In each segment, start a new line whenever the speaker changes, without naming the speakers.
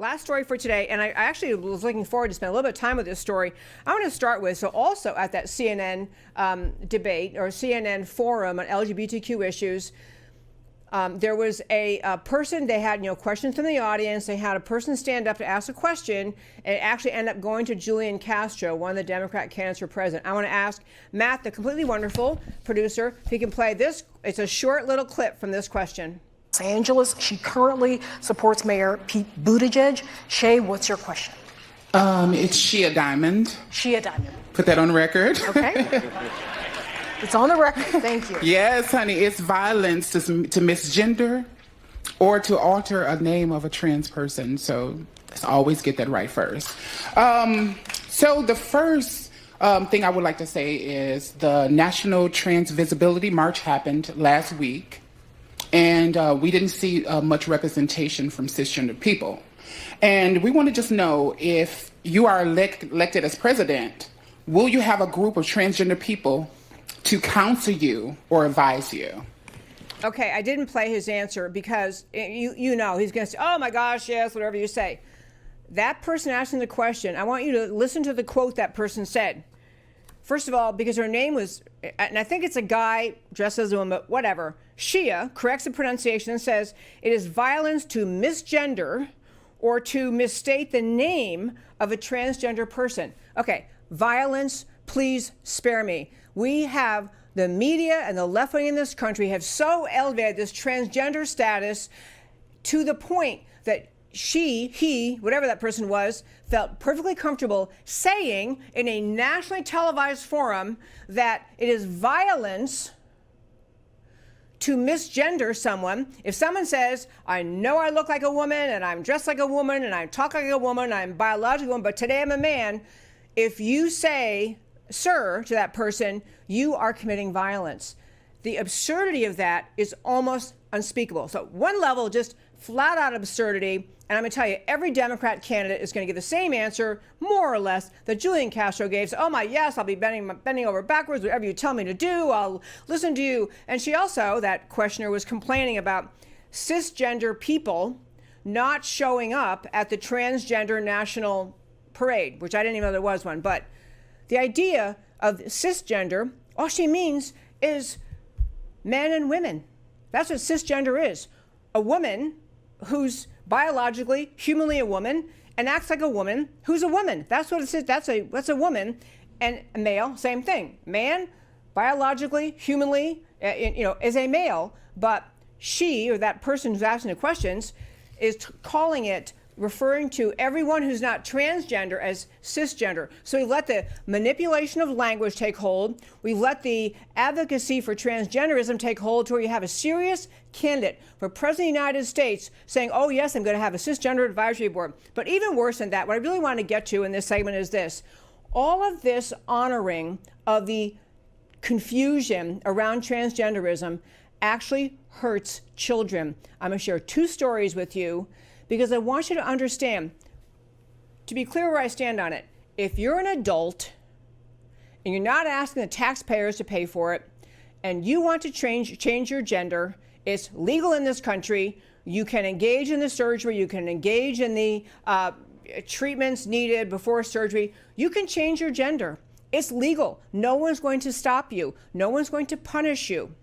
Last story for today, and I actually was looking forward to spend a little bit of time with this story. I want to start with, so also at that CNN debate or CNN forum on LGBTQ issues, there was a person, they had questions from the audience, they had a person stand up to ask a question, and it actually ended up going to Julian Castro, one of the Democrat candidates for president. I want to ask Matt, the completely wonderful producer, if he can play this. It's a short little clip from this question.
Los Angeles. She currently supports Mayor Pete Buttigieg. Shay, what's your question?
It's Shea Diamond.
Shea Diamond.
Put that on the record.
Okay. It's on the record. Thank you.
Yes, honey. It's violence to misgender or to alter a name of a trans person. So let's always get that right first. So the first thing I would like to say is the National Trans Visibility March happened last week. And we didn't see much representation from cisgender people. And we want to just know, if you are elected as president, will you have a group of transgender people to counsel you or advise you?
Okay, I didn't play his answer because you know he's going to say, oh my gosh, yes, whatever you say. That person asking the question, I want you to listen to the quote that person said. First of all, because her name was, and I think it's a guy dressed as a woman, but whatever. Shea corrects the pronunciation and says it is violence to misgender or to misstate the name of a transgender person. Okay, violence, please spare me. We have the media and the left wing in this country have so elevated this transgender status to the point that he, whatever that person was, felt perfectly comfortable saying in a nationally televised forum that it is violence to misgender someone. If someone says, I know I look like a woman and I'm dressed like a woman and I talk like a woman, I'm biologically a woman, but today I'm a man, if you say, sir, to that person, you are committing violence. The absurdity of that is almost unspeakable. So one level, just flat out absurdity. And I'm going to tell you, every Democrat candidate is going to give the same answer, more or less, that Julian Castro gave. So, oh my, yes, I'll be bending over backwards, whatever you tell me to do, I'll listen to you. And she also, that questioner, was complaining about cisgender people not showing up at the transgender national parade, which I didn't even know there was one. But the idea of cisgender, all she means is men and women. That's what cisgender is. A woman who's biologically, humanly a woman and acts like a woman who's a woman. That's what it is. That's a woman. And a male, same thing. Man, biologically, humanly, is a male, but she, or that person who's asking the questions, is calling it, referring to everyone who's not transgender as cisgender. So we let the manipulation of language take hold. We let the advocacy for transgenderism take hold to where you have a serious candidate for President of the United States saying, oh yes, I'm going to have a cisgender advisory board. But even worse than that, what I really want to get to in this segment is this. All of this honoring of the confusion around transgenderism actually hurts children. I'm going to share two stories with you, because I want you to understand, to be clear where I stand on it, if you're an adult and you're not asking the taxpayers to pay for it, and you want to change your gender, it's legal in this country. You can engage in the surgery, you can engage in the treatments needed before surgery. You can change your gender. It's legal. No one's going to stop you. No one's going to punish you.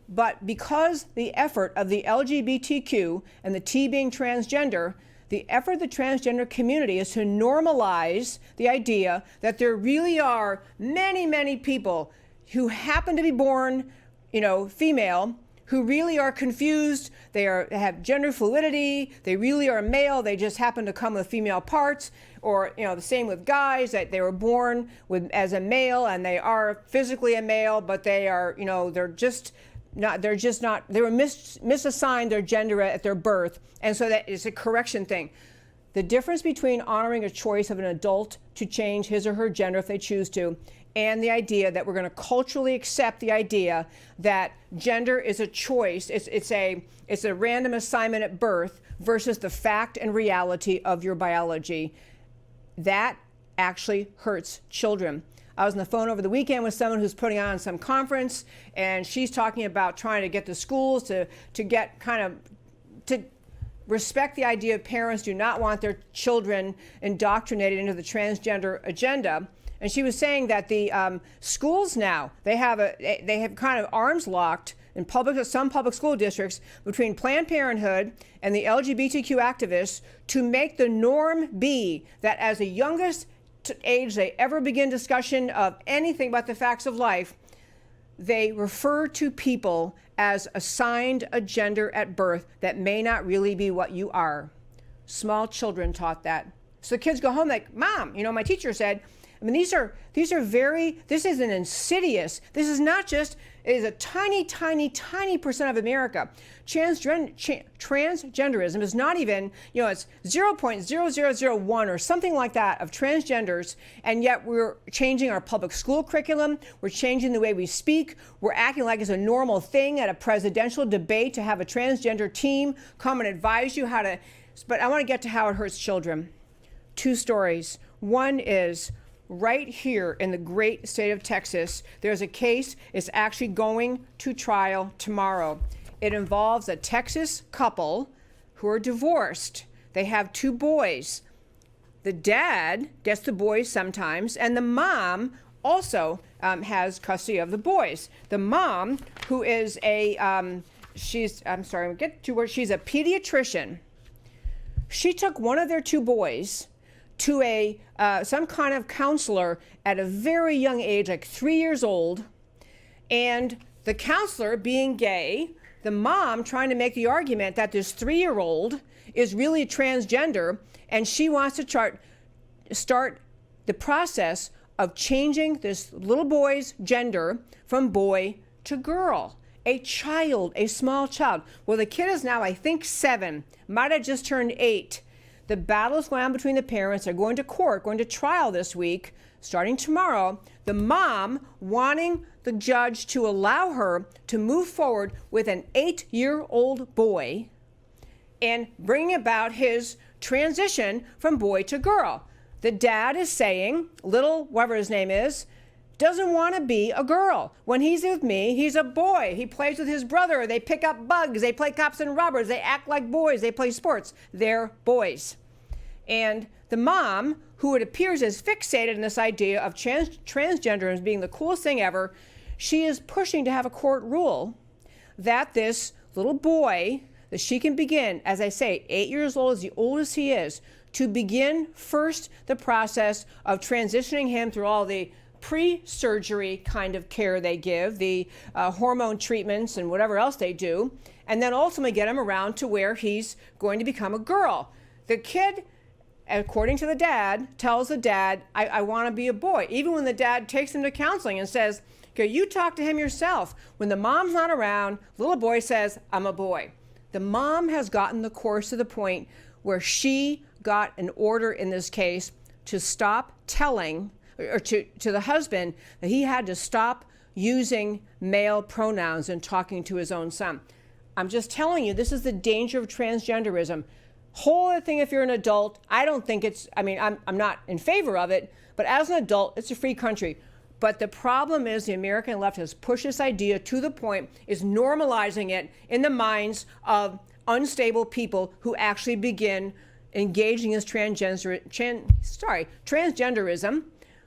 But because the effort of the LGBTQ and the T being transgender, the effort of the transgender community is to normalize the idea that there really are many, many people who happen to be born, female, who really are confused. They have gender fluidity. They really are male. They just happen to come with female parts. Or, the same with guys, that they were born as a male and they are physically a male, but they are, they were misassigned their gender at their birth. And so that is a correction thing. The difference between honoring a choice of an adult to change his or her gender if they choose to, and the idea that we're going to culturally accept the idea that gender is a choice, it's a random assignment at birth versus the fact and reality of your biology, that actually hurts children. I was on the phone over the weekend with someone who's putting on some conference, and she's talking about trying to get the schools to get kind of to respect the idea of parents do not want their children indoctrinated into the transgender agenda. And she was saying that the schools now, they have kind of arms locked in some public school districts between Planned Parenthood and the LGBTQ activists to make the norm be that as the youngest age they ever begin discussion of anything about the facts of life, they refer to people as assigned a gender at birth that may not really be what you are. Small children taught that. So the kids go home like, Mom, my teacher said, this is an insidious, this is not just, it is a tiny, tiny, tiny percent of America. Transgenderism is not even, it's 0.0001 or something like that of transgenders, and yet we're changing our public school curriculum, we're changing the way we speak, we're acting like it's a normal thing at a presidential debate to have a transgender team come and advise you how to, but I want to get to how it hurts children. 2 stories. One is, right here in the great state of Texas, there's a case. It's actually going to trial tomorrow. It involves a Texas couple who are divorced. They have 2 boys. The dad gets the boys sometimes, and the mom also has custody of the boys. The mom, who is she's a pediatrician. She took one of their 2 boys to some kind of counselor at a very young age, like 3 years old, and the counselor being gay, the mom trying to make the argument that this 3-year-old is really transgender, and she wants to start the process of changing this little boy's gender from boy to girl. A small child. Well, the kid is now, I think, 7, might have just turned 8. The battle is going on between the parents. They're going to court, going to trial this week, starting tomorrow. The mom wanting the judge to allow her to move forward with an 8-year-old boy and bring about his transition from boy to girl. The dad is saying, little, whatever his name is, doesn't want to be a girl. When he's with me, he's a boy. He plays with his brother. They pick up bugs. They play cops and robbers. They act like boys. They play sports. They're boys. And the mom, who it appears is fixated in this idea of transgender as being the coolest thing ever, she is pushing to have a court rule that this little boy, that she can begin, as I say, 8 years old is the oldest he is, to begin first the process of transitioning him through all the pre-surgery kind of care they give, the hormone treatments and whatever else they do, and then ultimately get him around to where he's going to become a girl. The kid, according to the dad, tells the dad, I want to be a boy. Even when the dad takes him to counseling and says, okay, you talk to him yourself. When the mom's not around, little boy says, I'm a boy. The mom has gotten the course to the point where she got an order in this case to stop telling, or to the husband, that he had to stop using male pronouns in talking to his own son. I'm just telling you, this is the danger of transgenderism. Whole other thing if you're an adult. I don't think I'm not in favor of it, but as an adult, it's a free country. But the problem is the American left has pushed this idea to the point, is normalizing it in the minds of unstable people who actually begin engaging in transgenderism,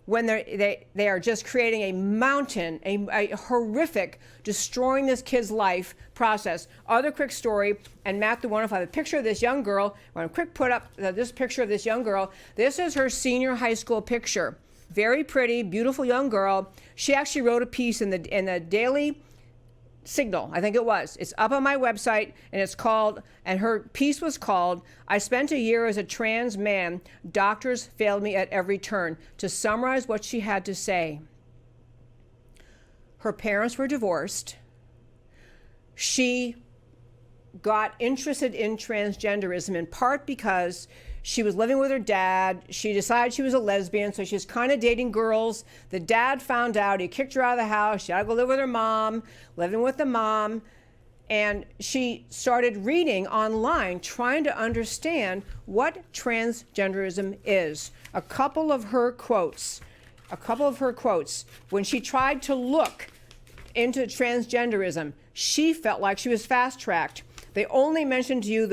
when they are just creating a mountain, a horrific, destroying this kid's life process. Other quick story, and Matt the Wonderful, I have a picture of this young girl. I want to quick put up this picture of this young girl. This is her senior high school picture. Very pretty, beautiful young girl. She actually wrote a piece in the Daily Signal, I think it was. It's up on my website, and it's called, and her piece was called, I spent a year as a trans man. Doctors failed me at every turn. To summarize what she had to say, her parents were divorced. She got interested in transgenderism in part because she was living with her dad. She decided she was a lesbian, so she was kind of dating girls. The dad found out. He kicked her out of the house. She had to go live with her mom, living with the mom. And she started reading online, trying to understand what transgenderism is. A couple of her quotes. When she tried to look into transgenderism, she felt like she was fast-tracked. They only mention to you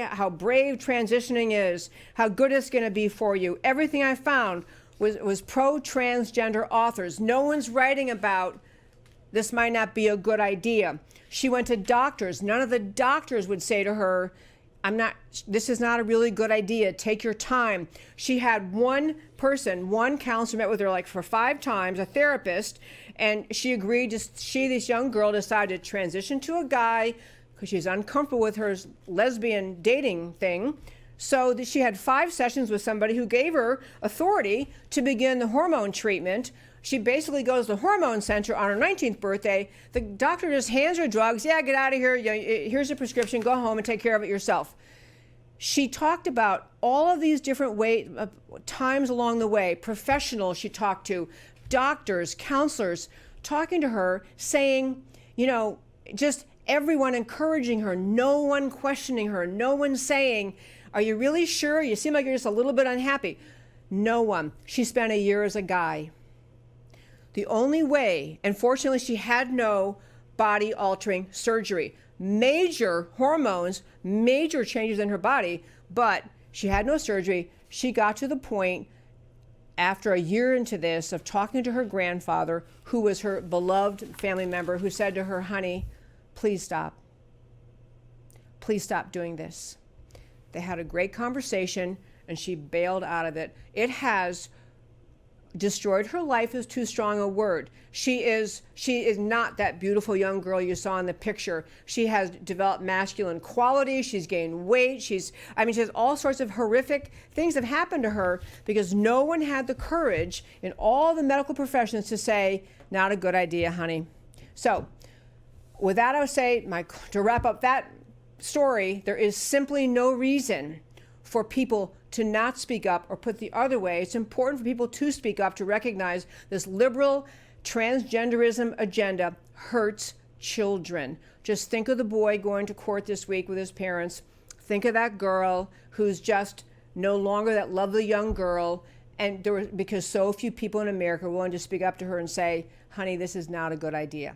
how brave transitioning is, how good it's going to be for you. Everything I found was pro-transgender authors. No one's writing about this might not be a good idea. She went to doctors. None of the doctors would say to her, this is not a really good idea. Take your time. She had one counselor met with her like for 5 times, a therapist, and she agreed this young girl decided to transition to a guy because she's uncomfortable with her lesbian dating thing. So she had 5 sessions with somebody who gave her authority to begin the hormone treatment. She basically goes to the hormone center on her 19th birthday. The doctor just hands her drugs. Yeah, get out of here. Here's a prescription. Go home and take care of it yourself. She talked about all of these different times along the way. Professionals she talked to, doctors, counselors, talking to her, saying, just everyone encouraging her, no one questioning her, no one saying, are you really sure? You seem like you're just a little bit unhappy. No one. She spent a year as a guy. The only way, and fortunately she had no body-altering surgery. Major hormones, major changes in her body, but she had no surgery. She got to the point after a year into this of talking to her grandfather, who was her beloved family member, who said to her, honey, please stop. Please stop doing this. They had a great conversation and she bailed out of it. It has destroyed her life is too strong a word. She is not that beautiful young girl you saw in the picture. She has developed masculine qualities. She's gained weight. She has all sorts of horrific things have happened to her because no one had the courage in all the medical professions to say, not a good idea, honey. So with that, I would say, to wrap up that story, there is simply no reason for people to not speak up, or put the other way, it's important for people to speak up, to recognize this liberal transgenderism agenda hurts children. Just think of the boy going to court this week with his parents. Think of that girl who's just no longer that lovely young girl, and because so few people in America are willing to speak up to her and say, honey, this is not a good idea.